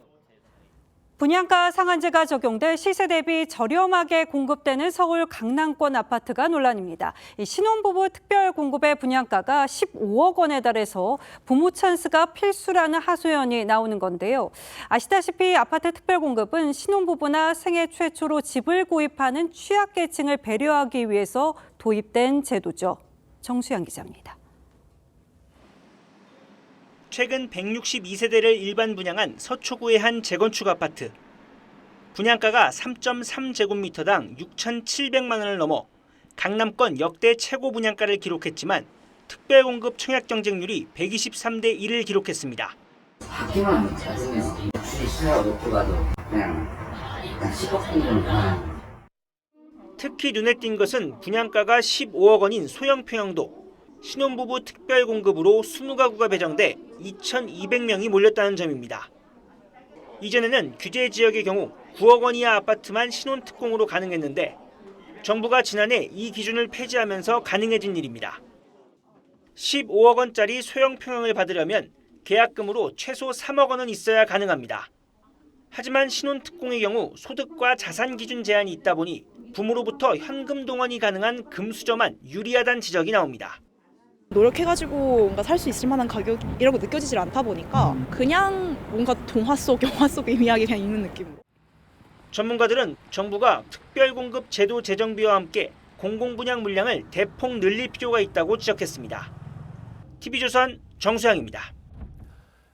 분양가 상한제가 적용돼 시세 대비 저렴하게 공급되는 서울 강남권 아파트가 논란입니다. 신혼부부 특별 공급의 분양가가 15억 원에 달해서 부모 찬스가 필수라는 하소연이 나오는 건데요. 아시다시피 아파트 특별 공급은 신혼부부나 생애 최초로 집을 구입하는 취약계층을 배려하기 위해서 도입된 제도죠. 정수영 기자입니다. 최근 162세대를 일반 분양한 서초구의 한 재건축 아파트. 분양가가 3.3제곱미터당 6,700만 원을 넘어 강남권 역대 최고 분양가를 기록했지만 특별공급 청약 경쟁률이 123대 1을 기록했습니다. 학교만 찾으면 수리 시세가 높고 가도 그냥 10억 정도는. 특히 눈에 띈 것은 분양가가 15억 원인 소형 평형도. 신혼부부 특별공급으로 20가구가 배정돼 2,200명이 몰렸다는 점입니다. 이전에는 규제 지역의 경우 9억 원 이하 아파트만 신혼특공으로 가능했는데 정부가 지난해 이 기준을 폐지하면서 가능해진 일입니다. 15억 원짜리 소형 평형을 받으려면 계약금으로 최소 3억 원은 있어야 가능합니다. 하지만 신혼특공의 경우 소득과 자산 기준 제한이 있다 보니 부모로부터 현금 동원이 가능한 금수저만 유리하다는 지적이 나옵니다. 노력해가지고 뭔가 살 수 있을 만한 가격이라고 느껴지질 않다 보니까 그냥 뭔가 동화 속, 영화 속의 이야기 그냥 읽는 느낌으로. 전문가들은 정부가 특별공급 제도 재정비와 함께 공공분양 물량을 대폭 늘릴 필요가 있다고 지적했습니다. TV조선 정수양입니다.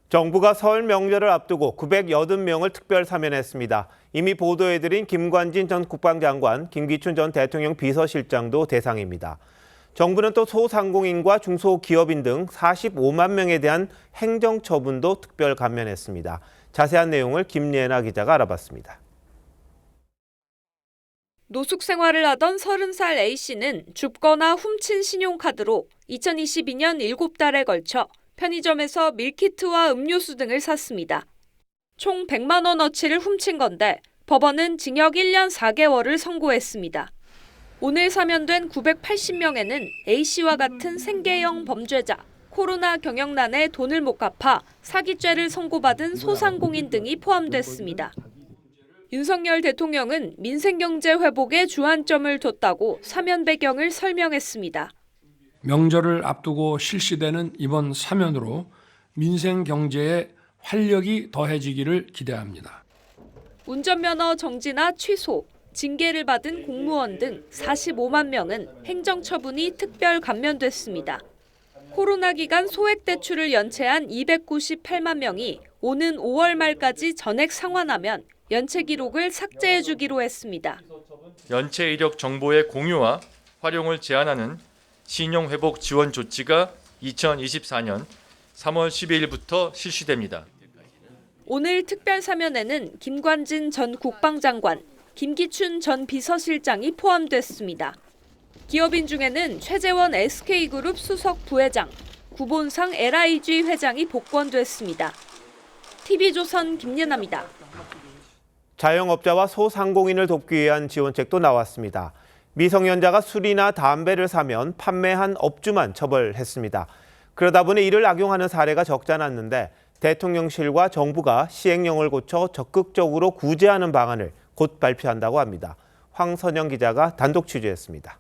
정부가 설 명절을 앞두고 980명을 특별 사면했습니다. 이미 보도해드린 김관진 전 국방장관, 김기춘 전 대통령 비서실장도 대상입니다. 정부는 또 소상공인과 중소기업인 등 45만 명에 대한 행정처분도 특별 감면했습니다. 자세한 내용을 김예나 기자가 알아봤습니다. 노숙 생활을 하던 30살 A씨는 줍거나 훔친 신용카드로 2022년 7달에 걸쳐 편의점에서 밀키트와 음료수 등을 샀습니다. 총 100만 원어치를 훔친 건데 법원은 징역 1년 4개월을 선고했습니다. 오늘 사면된 980명에는 A씨와 같은 생계형 범죄자, 코로나 경영난에 돈을 못 갚아 사기죄를 선고받은 소상공인 등이 포함됐습니다. 윤석열 대통령은 민생경제 회복에 주안점을 뒀다고 사면 배경을 설명했습니다. 명절을 앞두고 실시되는 이번 사면으로 민생경제에 활력이 더해지기를 기대합니다. 운전면허 정지나 취소, 징계를 받은 공무원 등 45만 명은 행정처분이 특별 감면됐습니다. 코로나 기간 소액 대출을 연체한 298만 명이 오는 5월 말까지 전액 상환하면 연체 기록을 삭제해 주기로 했습니다. 연체 이력 정보의 공유와 활용을 제한하는 신용회복 지원 조치가 2024년 3월 12일부터 실시됩니다. 오늘 특별 사면에는 김관진 전 국방장관, 김기춘 전 비서실장이 포함됐습니다. 기업인 중에는 최재원 SK그룹 수석 부회장, 구본상 LIG 회장이 복권됐습니다. TV조선 김예나입니다. 자영업자와 소상공인을 돕기 위한 지원책도 나왔습니다. 미성년자가 술이나 담배를 사면 판매한 업주만 처벌했습니다. 그러다 보니 이를 악용하는 사례가 적지 않았는데 대통령실과 정부가 시행령을 고쳐 적극적으로 구제하는 방안을 곧 발표한다고 합니다. 황선영 기자가 단독 취재했습니다.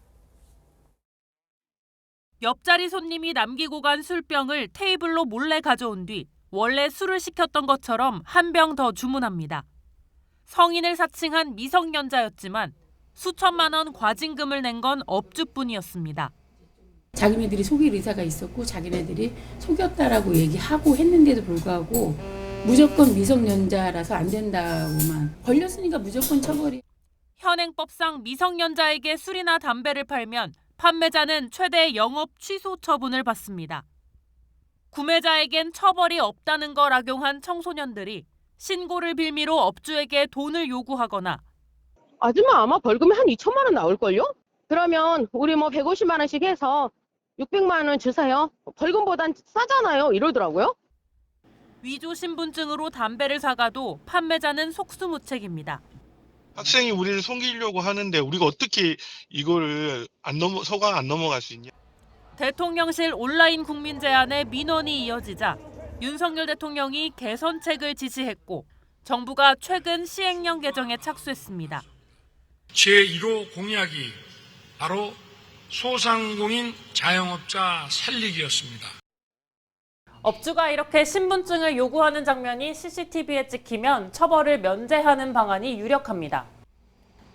옆자리 손님이 남기고 간 술병을 테이블로 몰래 가져온 뒤 원래 술을 시켰던 것처럼 한 병 더 주문합니다. 성인을 사칭한 미성년자였지만 수천만 원 과징금을 낸 건 업주뿐이었습니다. 자기네들이 속일 의사가 있었고 자기네들이 속였다라고 얘기하고 했는데도 불구하고 무조건 미성년자라서 안 된다고만 걸렸으니까 무조건 처벌이. 현행법상 미성년자에게 술이나 담배를 팔면 판매자는 최대 영업 취소 처분을 받습니다. 구매자에겐 처벌이 없다는 걸 악용한 청소년들이 신고를 빌미로 업주에게 돈을 요구하거나 아줌마 아마 벌금이 한 2천만 원 나올걸요? 그러면 우리 뭐 150만 원씩 해서 600만 원 주세요. 벌금보단 싸잖아요. 이러더라고요. 위조 신분증으로 담배를 사가도 판매자는 속수무책입니다. 학생이 우리를 속이려고 하는데 우리가 어떻게 이거를 서가 안 넘어갈 수 있냐? 대통령실 온라인 국민 제안에 민원이 이어지자 윤석열 대통령이 개선책을 지시했고 정부가 최근 시행령 개정에 착수했습니다. 제1호 공약이 바로 소상공인 자영업자 살리기였습니다. 업주가 이렇게 신분증을 요구하는 장면이 CCTV에 찍히면 처벌을 면제하는 방안이 유력합니다.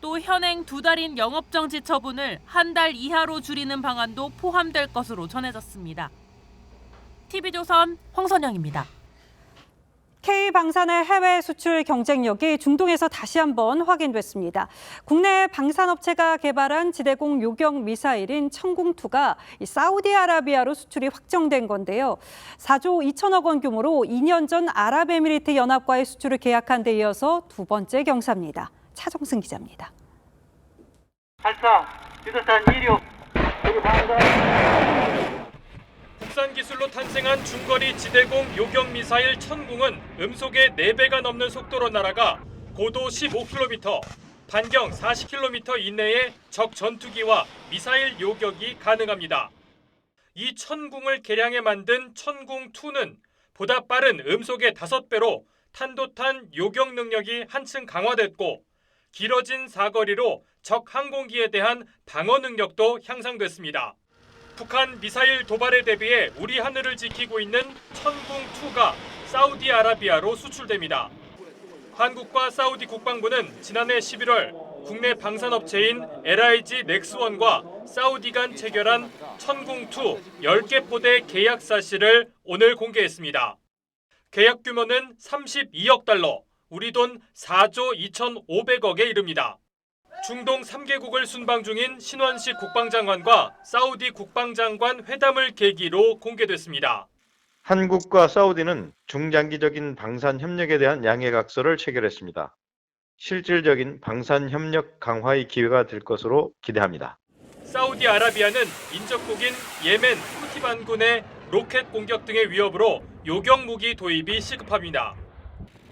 또 현행 2달인 영업정지 처분을 1달 이하로 줄이는 방안도 포함될 것으로 전해졌습니다. TV조선 황선영입니다. K방산의 해외 수출 경쟁력이 중동에서 다시 한번 확인됐습니다. 국내 방산업체가 개발한 지대공 요격 미사일인 천궁2가 사우디아라비아로 수출이 확정된 건데요. 4조 2천억 원 규모로 2년 전 아랍에미리트 연합과의 수출을 계약한 데 이어서 두 번째 경사입니다. 차정승 기자입니다. 국산 기술로 탄생한 중거리 지대공 요격 미사일 천궁은 음속의 4배가 넘는 속도로 날아가 고도 15km, 반경 40km 이내의 적 전투기와 미사일 요격이 가능합니다. 이 천궁을 개량해 만든 천궁2는 보다 빠른 음속의 5배로 탄도탄 요격 능력이 한층 강화됐고 길어진 사거리로 적 항공기에 대한 방어 능력도 향상됐습니다. 북한 미사일 도발에 대비해 우리 하늘을 지키고 있는 천궁2가 사우디아라비아로 수출됩니다. 한국과 사우디 국방부는 지난해 11월 국내 방산업체인 LIG 넥스원과 사우디 간 체결한 천궁2 10개 포대 계약 사실을 오늘 공개했습니다. 계약 규모는 32억 달러, 우리 돈 4조 2,500억에 이릅니다. 중동 3개국을 순방 중인 신원식 국방장관과 사우디 국방장관 회담을 계기로 공개됐습니다. 한국과 사우디는 중장기적인 방산 협력에 대한 양해각서를 체결했습니다. 실질적인 방산 협력 강화의 기회가 될 것으로 기대합니다. 사우디아라비아는 인접국인 예멘 후티 반군의 로켓 공격 등의 위협으로 요격 무기 도입이 시급합니다.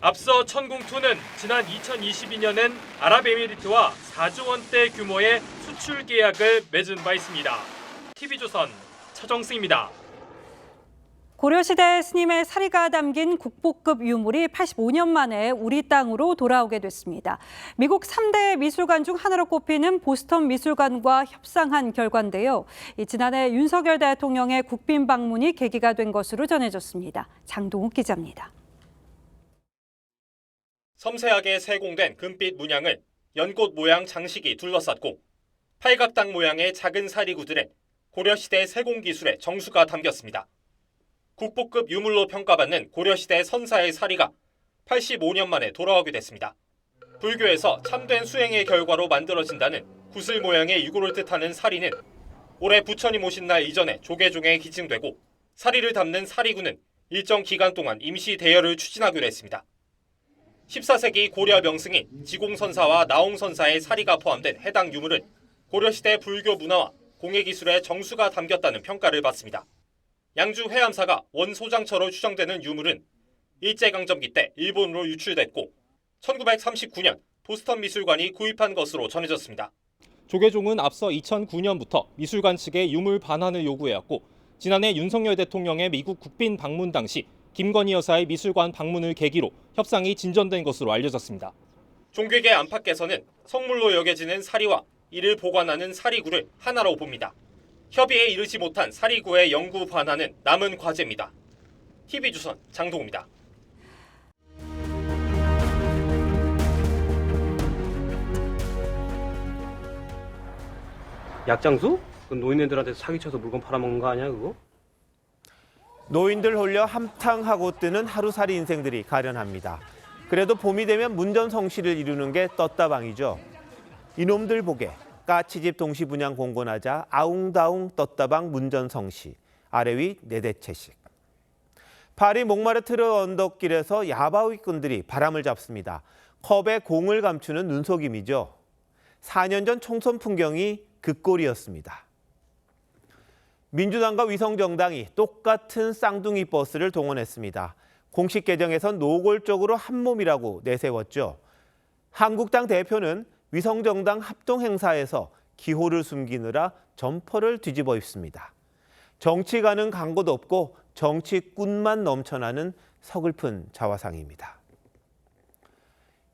앞서 천궁2는 지난 2022년엔 아랍에미리트와 4조 원대 규모의 수출 계약을 맺은 바 있습니다. TV조선 차정승입니다. 고려시대 스님의 사리가 담긴 국보급 유물이 85년 만에 우리 땅으로 돌아오게 됐습니다. 미국 3대 미술관 중 하나로 꼽히는 보스턴 미술관과 협상한 결과인데요. 지난해 윤석열 대통령의 국빈 방문이 계기가 된 것으로 전해졌습니다. 장동욱 기자입니다. 섬세하게 세공된 금빛 문양을 연꽃 모양 장식이 둘러쌌고 팔각당 모양의 작은 사리구들엔 고려시대 세공기술의 정수가 담겼습니다. 국보급 유물로 평가받는 고려시대 선사의 사리가 85년 만에 돌아오게 됐습니다. 불교에서 참된 수행의 결과로 만들어진다는 구슬 모양의 유골을 뜻하는 사리는 올해 부처님 오신 날 이전에 조계종에 기증되고 사리를 담는 사리구는 일정 기간 동안 임시 대여를 추진하기로 했습니다. 14세기 고려 명승인 지공선사와 나홍선사의 사리가 포함된 해당 유물은 고려시대 불교 문화와 공예기술의 정수가 담겼다는 평가를 받습니다. 양주 해암사가 원소장처로 추정되는 유물은 일제강점기 때 일본으로 유출됐고 1939년 보스턴 미술관이 구입한 것으로 전해졌습니다. 조계종은 앞서 2009년부터 미술관 측에 유물 반환을 요구해왔고 지난해 윤석열 대통령의 미국 국빈 방문 당시 김건희 여사의 미술관 방문을 계기로 협상이 진전된 것으로 알려졌습니다. 종괴계 안팎에서는 성물로 여겨지는 사리와 이를 보관하는 사리구를 하나로 봅니다. 협의에 이르지 못한 사리구의 영구 반환은 남은 과제입니다. TV조선 장동우입니다. 약장수? 그 노인네들한테 사기쳐서 물건 팔아먹는 거 아니야 그거? 노인들 홀려 함탕하고 뜨는 하루살이 인생들이 가련합니다. 그래도 봄이 되면 문전성시를 이루는 게 떴다방이죠. 이놈들 보게 까치집 동시분양 공고나자 아웅다웅 떴다방 문전성시. 아래 위 네대체씩. 파리 몽마르트르 언덕길에서 야바위꾼들이 바람을 잡습니다. 컵에 공을 감추는 눈속임이죠. 4년 전 총선 풍경이 그 꼴이었습니다. 민주당과 위성정당이 똑같은 쌍둥이 버스를 동원했습니다. 공식 계정에선 노골적으로 한몸이라고 내세웠죠. 한국당 대표는 위성정당 합동 행사에서 기호를 숨기느라 점퍼를 뒤집어 입습니다. 정치가는 광고도 없고 정치꾼만 넘쳐나는 서글픈 자화상입니다.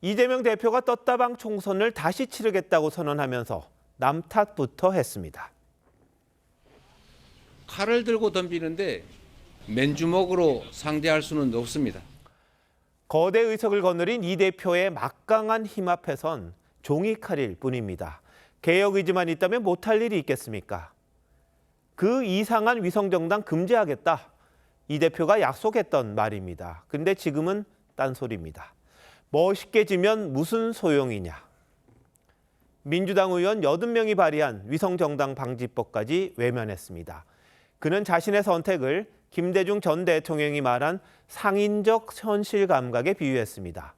이재명 대표가 떴다방 총선을 다시 치르겠다고 선언하면서 남 탓부터 했습니다. 칼을 들고 덤비는데 맨주먹으로 상대할 수는 없습니다. 거대 의석을 거느린 이 대표의 막강한 힘 앞에선 종이칼일 뿐입니다. 개혁 의지만 있다면 못할 일이 있겠습니까? 그 이상한 위성정당 금지하겠다. 이 대표가 약속했던 말입니다. 근데 지금은 딴소리입니다. 멋있게 지면 무슨 소용이냐. 민주당 의원 80명이 발의한 위성정당 방지법까지 외면했습니다. 그는 자신의 선택을 김대중 전 대통령이 말한 상인적 현실 감각에 비유했습니다.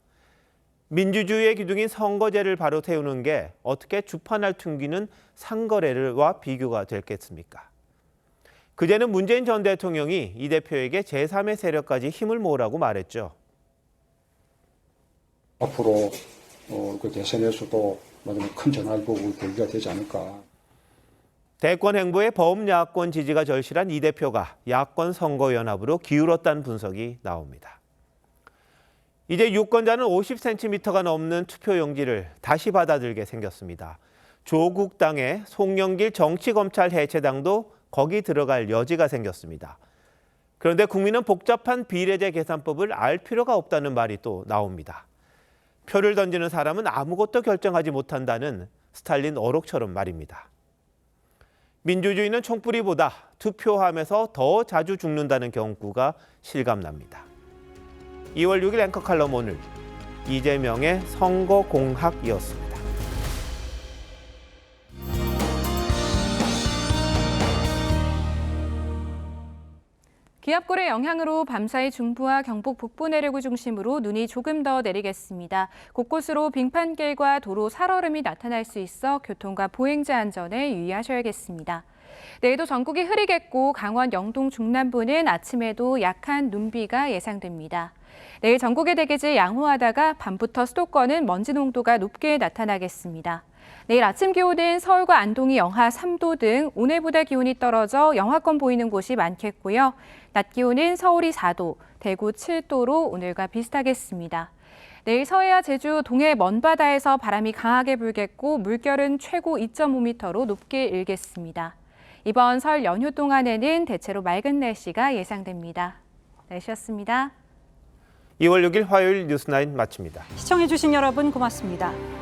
민주주의의 기둥인 선거제를 바로 세우는 게 어떻게 주판을 퉁기는 상거래와 비교가 됐겠습니까? 그제는 문재인 전 대통령이 이 대표에게 제3의 세력까지 힘을 모으라고 말했죠. 앞으로 그 대선에서도 큰 전화위복의 계기가 되지 않을까. 대권 행보에 범야권 지지가 절실한 이 대표가 야권 선거연합으로 기울었다는 분석이 나옵니다. 이제 유권자는 50cm가 넘는 투표용지를 다시 받아들게 생겼습니다. 조국 당의 송영길 정치검찰 해체당도 거기 들어갈 여지가 생겼습니다. 그런데 국민은 복잡한 비례제 계산법을 알 필요가 없다는 말이 또 나옵니다. 표를 던지는 사람은 아무것도 결정하지 못한다는 스탈린 어록처럼 말입니다. 민주주의는 총뿌리보다 투표함에서 더 자주 죽는다는 경구가 실감납니다. 2월 6일 앵커 칼럼 오늘 이재명의 선거 공학이었습니다. 기압골의 영향으로 밤사이 중부와 경북 북부 내륙을 중심으로 눈이 조금 더 내리겠습니다. 곳곳으로 빙판길과 도로 살얼음이 나타날 수 있어 교통과 보행자 안전에 유의하셔야겠습니다. 내일도 전국이 흐리겠고 강원 영동 중남부는 아침에도 약한 눈비가 예상됩니다. 내일 전국의 대기질 양호하다가 밤부터 수도권은 먼지 농도가 높게 나타나겠습니다. 내일 아침 기온은 서울과 안동이 영하 3도 등 오늘보다 기온이 떨어져 영하권 보이는 곳이 많겠고요. 낮 기온은 서울이 4도, 대구 7도로 오늘과 비슷하겠습니다. 내일 서해와 제주, 동해 먼바다에서 바람이 강하게 불겠고 물결은 최고 2.5m로 높게 일겠습니다. 이번 설 연휴 동안에는 대체로 맑은 날씨가 예상됩니다. 날씨였습니다. 2월 6일 화요일 뉴스9 마칩니다. 시청해주신 여러분 고맙습니다.